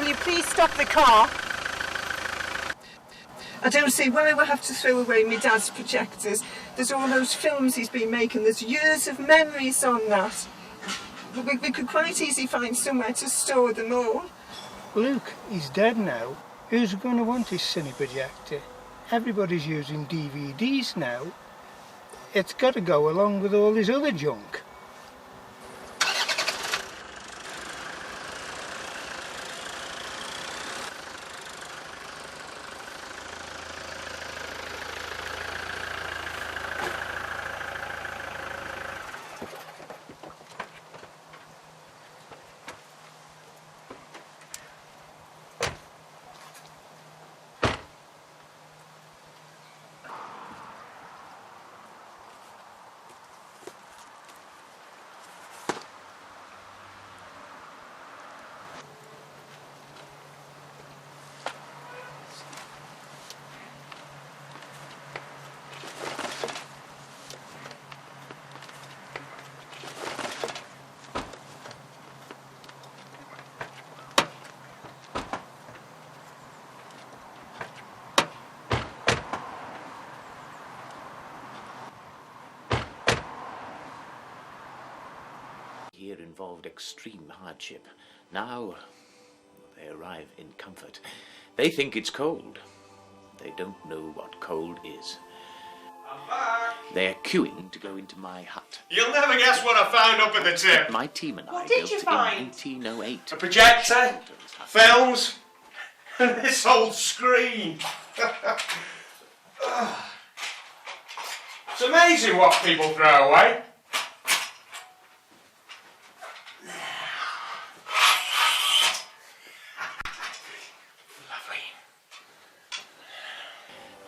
you please stop the car? I don't see why we'll have to throw away my dad's projectors. There's all those films he's been making. There's years of memories on that. We could quite easily find somewhere to store them all. Luke, he's dead now. Who's going to want his cine projector? Everybody's using DVDs now. It's got to go along with all his other junk. Here involved extreme hardship. Now they arrive in comfort. They think it's cold. They don't know what cold is. I'm back. They are queuing to go into my hut. You'll never guess what I found up at the tip. My team and I What did built you in find? 1808. A projector, films, and this old screen. It's amazing what people throw away.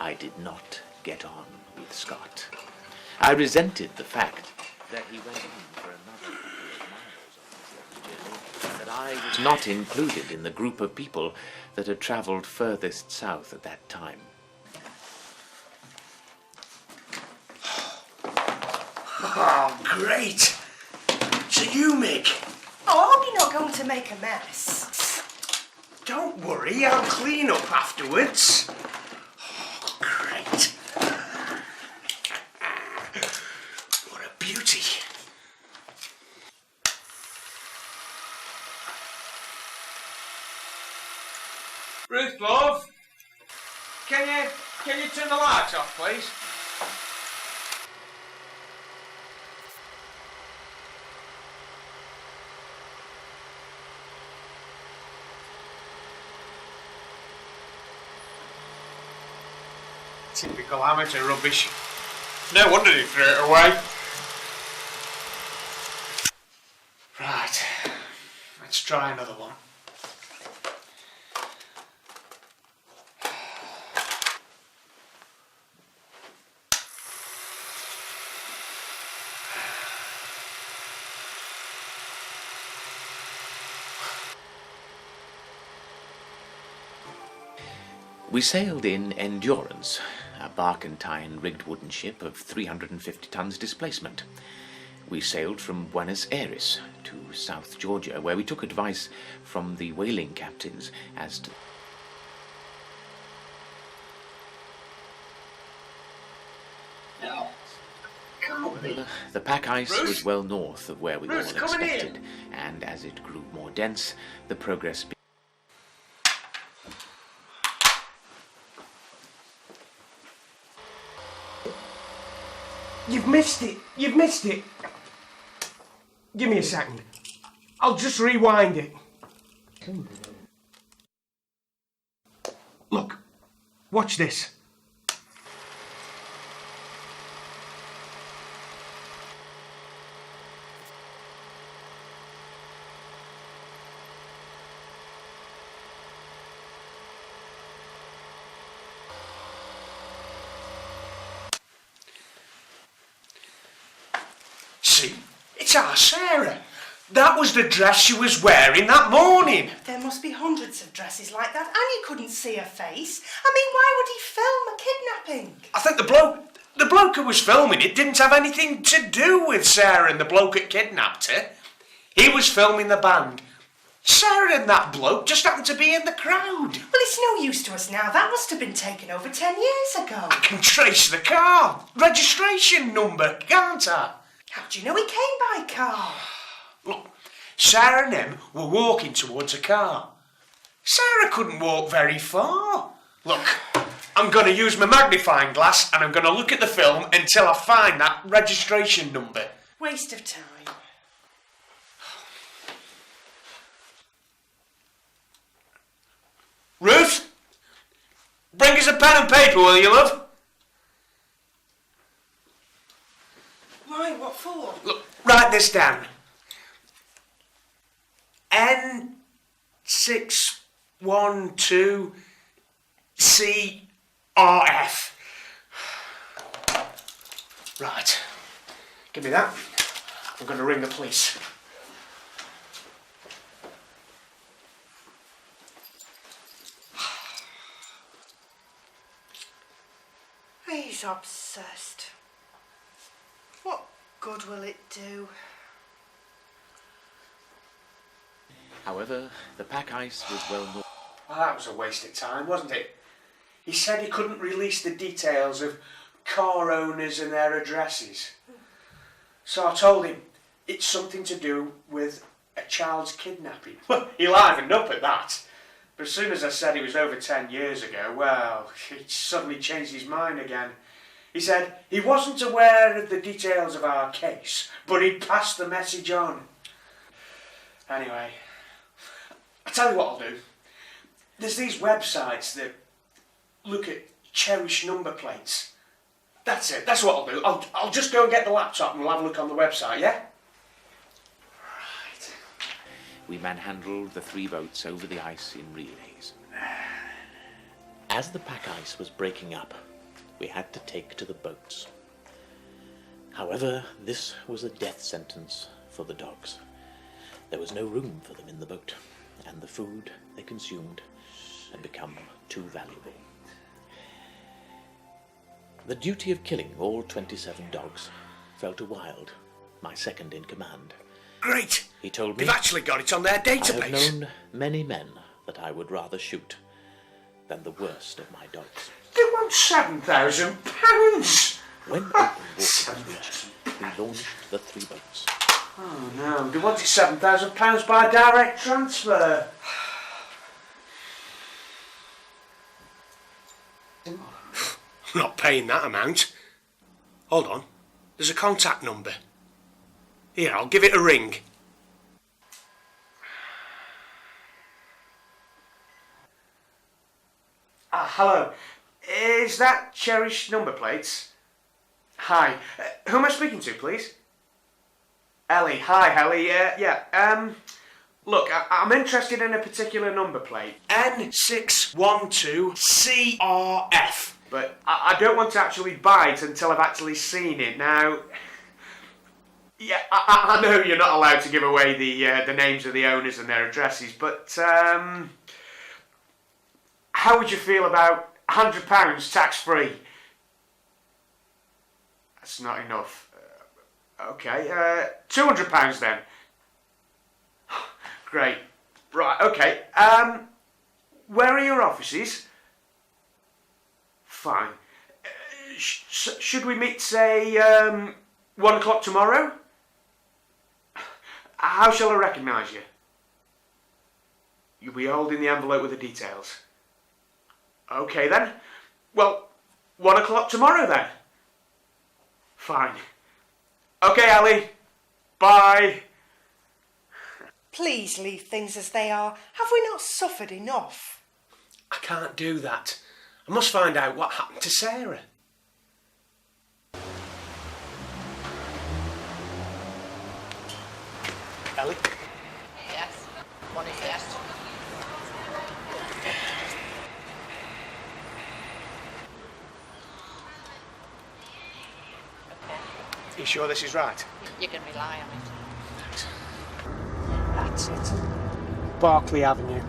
I did not get on with Scott. I resented the fact that he went on for another couple of miles on his journey, that I was not included in the group of people that had travelled furthest south at that time. Oh, great. So you, Mick. Oh, I hope you're not going to make a mess. Don't worry, I'll clean up afterwards. Great. What a beauty. Ruth, love, can you turn the lights off, please? Typical amateur rubbish. No wonder he threw it away. Right, let's try another one. We sailed in Endurance, a barkentine rigged wooden ship of 350 tons displacement. We sailed from Buenos Aires to South Georgia, where we took advice from the whaling captains as to the pack ice Bruce? was well north of where we Bruce, all coming in. expected, and as it grew more dense, the progress You've missed it. You've missed it. Give me a second. I'll just rewind it. Look. Watch this. See? It's our Sarah. That was the dress she was wearing that morning. There must be hundreds of dresses like that, and you couldn't see her face. I mean, why would he film a kidnapping? I think the bloke who was filming it didn't have anything to do with Sarah and the bloke that kidnapped her. He was filming the band. Sarah and that bloke just happened to be in the crowd. Well, it's no use to us now. That must have been taken over 10 years ago. I can trace the car. Registration number, can't I? How do you know he came by car? Look, Sarah and him were walking towards a car. Sarah couldn't walk very far. Look, I'm going to use my magnifying glass and I'm going to look at the film until I find that registration number. Waste of time. Ruth, bring us a pen and paper, will you, love? Why, what for? Look, write this down. N612CRF. Right. Give me that. I'm going to ring the police. He's obsessed. What good will it do? However, the pack ice was well known. Well, that was a waste of time, wasn't it? He said he couldn't release the details of car owners and their addresses. So I told him it's something to do with a child's kidnapping. Well, he livened up at that. But as soon as I said it was over 10 years ago, well, he suddenly changed his mind again. He said he wasn't aware of the details of our case, but he'd passed the message on. Anyway, I'll tell you what I'll do. There's these websites that look at cherished number plates. That's it, that's what I'll do. I'll just go and get the laptop and we'll have a look on the website, yeah? Right. We manhandled the 3 boats over the ice in relays. As the pack ice was breaking up, we had to take to the boats. However, this was a death sentence for the dogs. There was no room for them in the boat, and the food they consumed had become too valuable. The duty of killing all 27 dogs fell to Wild, my second in command. Great! He told me They've actually got it on their I database. have known many men that I would rather shoot than the worst of my dogs. They want £7,000! When open water was reached, we launched the 3 boats. Oh no, they wanted £7,000 by direct transfer. I'm not paying that amount. Hold on, there's a contact number. Here, I'll give it a ring. Hello. Is that cherished number plates? Hi. Who am I speaking to, please? Ellie. Hi, Ellie. Look, I'm interested in a particular number plate. N612CRF. But I don't want to actually buy it until I've actually seen it. Now, yeah, I know you're not allowed to give away the names of the owners and their addresses, but how would you feel about £100 tax-free? That's not enough. Okay, £200 then. Great. Right, okay. Where are your offices? Fine. Should we meet, say, 1 o'clock tomorrow? How shall I recognise you? You'll be holding the envelope with the details. Okay then. Well, 1 o'clock tomorrow then. Fine. Okay, Ali. Bye. Please leave things as they are. Have we not suffered enough? I can't do that. I must find out what happened to Sarah. Ellie? Yes. What is yes? You sure this is right? You can rely on it. That's it. Berkeley Avenue.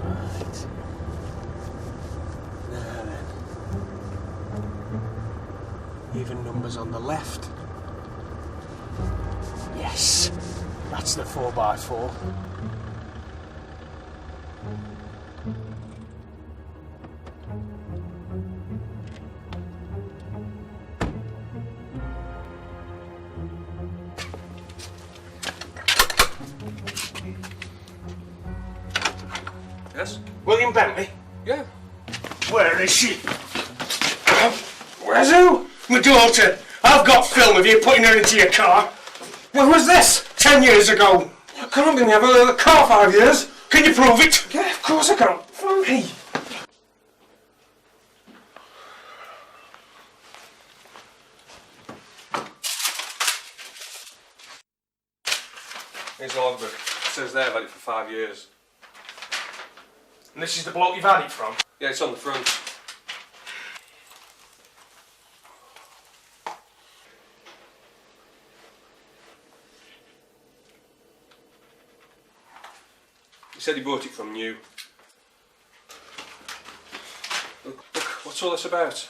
Right. Now then. Even numbers on the left. Yes. That's the 4x4. Yes? William Bentley? Yeah. Where is she? Where's who? My daughter. I've got film of you putting her into your car. When was this? 10 years ago. You can't be me. I've had a car 5 years. Can you prove it? Yeah, of course I can. Follow me. Here's the logbook. It says there I've had it for 5 years. And this is the bloke you've had it from? Yeah, it's on the front. He said he bought it from you. Look, what's all this about?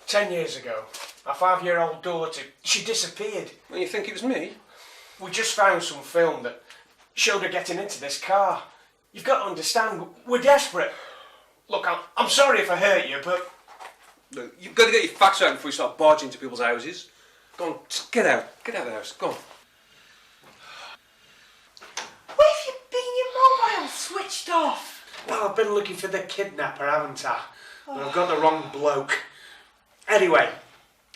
10 years ago, our 5-year-old daughter, she disappeared. Well, you think it was me? We just found some film that showed her getting into this car. You've got to understand, we're desperate. Look, I'm sorry if I hurt you, but... Look, you've got to get your facts right before you start barging into people's houses. Go on, just get out. Get out of the house. Go on. Where have you been? Your mobile's switched off. Well, I've been looking for the kidnapper, haven't I? But I've got the wrong bloke. Anyway,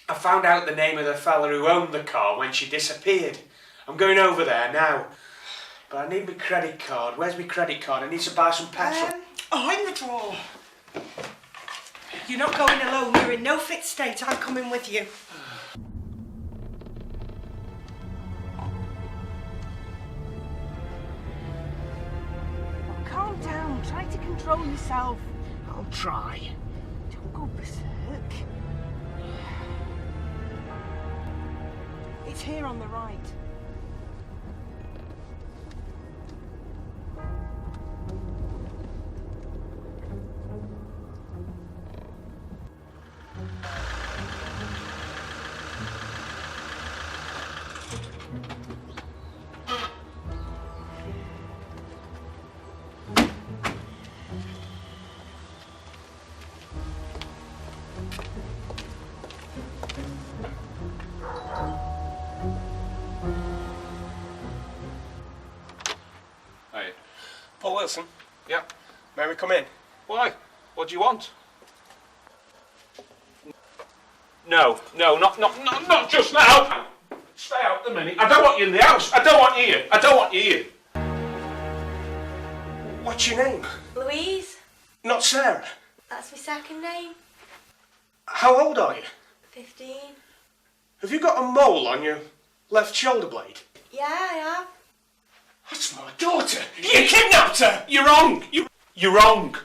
I found out the name of the fella who owned the car when she disappeared. I'm going over there now. But I need my credit card. Where's my credit card? I need to buy some petrol. In the drawer. You're not going alone. You're in no fit state. I'm coming with you. Calm down. Try to control yourself. I'll try. Don't go berserk. It's here on the right. Hey. Paul Wilson? Yeah. May we come in? Why? What do you want? No, not just now. Stay out a minute. I don't want you in the house. I don't want you here. I don't want you here. What's your name? Louise, Not Sarah. that's my second name. How old are you? 15. Have you got a mole on your left shoulder blade? Yeah, I have. That's my daughter. You kidnapped her. You're wrong. You're wrong.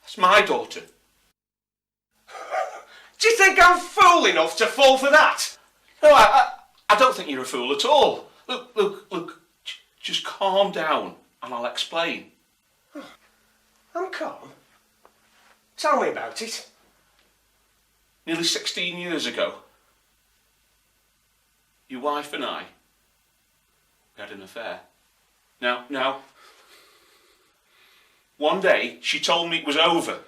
That's my daughter. Do you think I'm fool enough to fall for that? No, I don't think you're a fool at all. Look. Just calm down and I'll explain. I'm calm. Tell me about it. Nearly 16 years ago, your wife and I, we had an affair. Now, one day she told me it was over.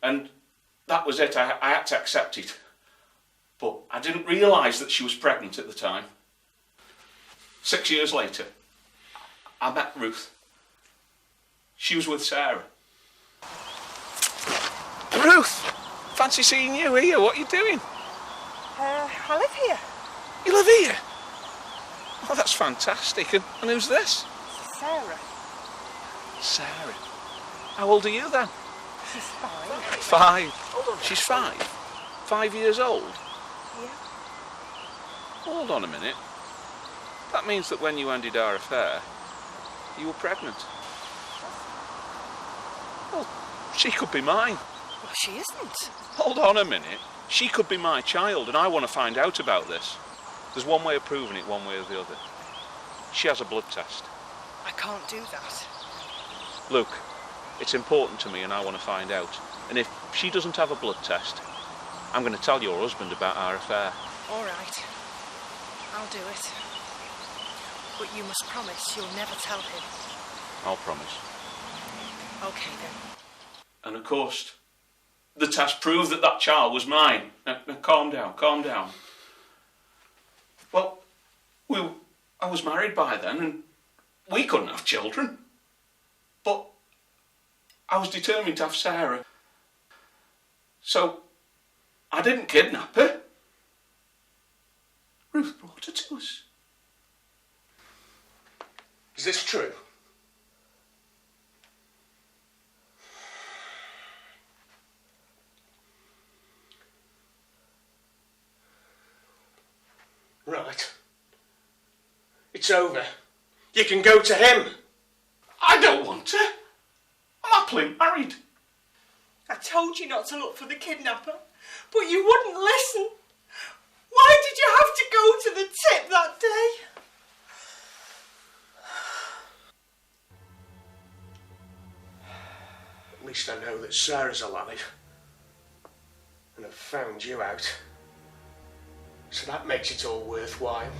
And that was it. I had to accept it. But I didn't realise that she was pregnant at the time. 6 years later, I met Ruth. She was with Sarah. Ruth! Fancy seeing you here. What are you doing? I live here. You live here? Oh, that's fantastic. And who's this? Sarah. Sarah. How old are you then? She's 5. 5. She's 5? 5 years old? Yeah. Hold on a minute. That means that when you ended our affair, you were pregnant. Well, she could be mine. Well, she isn't. Hold on a minute. She could be my child, and I want to find out about this. There's one way of proving it, one way or the other. She has a blood test. I can't do that. Look, it's important to me and I want to find out. And if she doesn't have a blood test, I'm going to tell your husband about our affair. All right. I'll do it. But you must promise you'll never tell him. I'll promise. Okay then. And of course, the test proved that that child was mine. Now, calm down, calm down. Well, I was married by then, and we couldn't have children. But I was determined to have Sarah. So, I didn't kidnap her. Ruth brought her to us. Is this true? Right. It's over. You can go to him. I don't want to. I'm happily married. I told you not to look for the kidnapper, but you wouldn't listen. Why did you have to go to the tip that day? At least I know that Sarah's alive. And I've found you out. So that makes it all worthwhile.